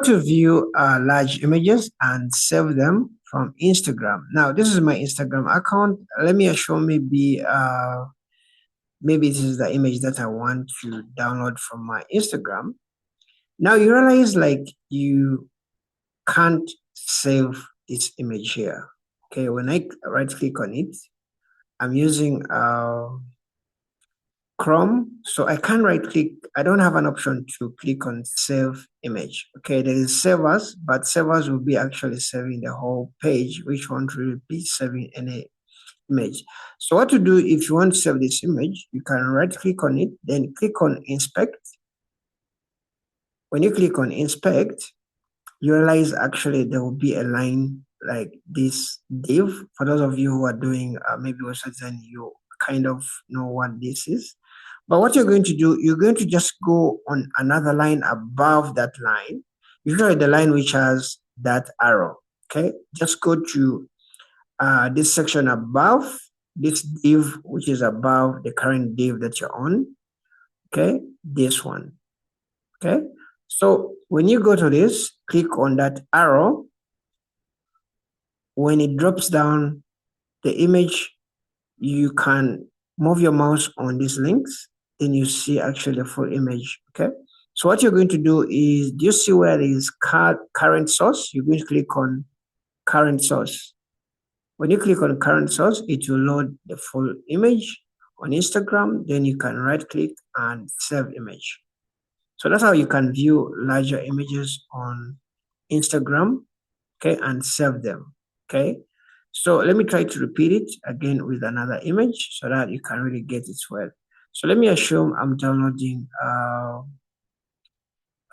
To view large images and save them from Instagram. Now this is my Instagram account. Let me show maybe this is the image that I want to download from my Instagram. Now you realize like you can't save this image here. Okay, when I right click on it, I'm using Chrome, so I can't right click. I don't have an option to click on save image. Okay, there is save as, but save as will be actually saving the whole page, which won't really be saving any image. So what to do if you want to save this image, you can right click on it, then click on inspect. When you click on inspect, you realize actually there will be a line like this div. For those of you who are doing maybe website design, you kind of know what this is. But what you're going to do, you're going to just go on another line above that line, usually the line which has that arrow. Okay, just go to this section above this div, which is above the current div that you're on. Okay, this one. Okay, so when you go to this, click on that arrow. When it drops down the image, you can move your mouse on these links, then you see actually the full image. Okay, so what you're going to do is, do you see where there is current source? You're going to click on current source. When you click on current source, it will load the full image on Instagram. Then you can right click and save image. So that's how you can view larger images on Instagram, okay, and save them. Okay, so let me try to repeat it again with another image so that you can really get it well. So let me assume I'm downloading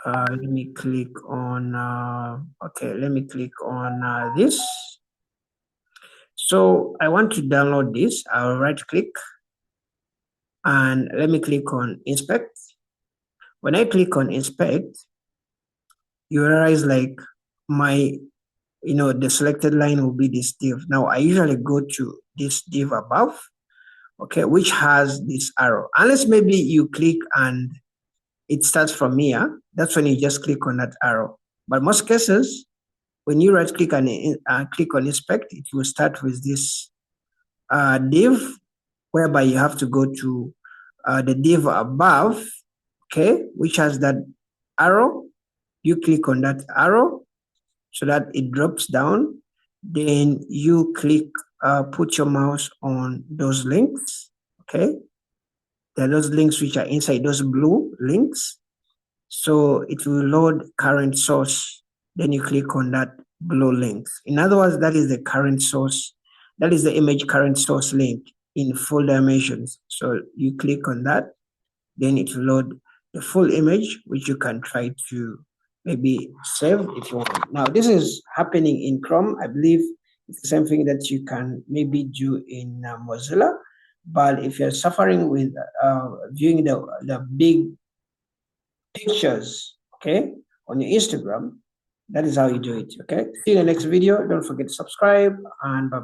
let me click on okay, let me click on this. So I want to download this. I'll right click and let me click on inspect. When I click on inspect, you realize like my the selected line will be this div. Now I usually go to this div above, okay, which has this arrow, unless maybe you click and it starts from here. That's when you just click on that arrow. But most cases, when you right click and click on inspect, it will start with this div, whereby you have to go to the div above, okay, which has that arrow. You click on that arrow so that it drops down. Then you click, put your mouse on those links, okay? There are those links which are inside those blue links. So it will load current source. Then you click on that blue link. In other words, that is the current source. That is the image current source link in full dimensions. So you click on that, then it will load the full image, which you can try to maybe save if you want. Now, this is happening in Chrome. I believe it's the same thing that you can maybe do in Mozilla. But if you're suffering with viewing the big pictures, okay, on your Instagram, that is how you do it, okay? See you in the next video. Don't forget to subscribe, and bye-bye.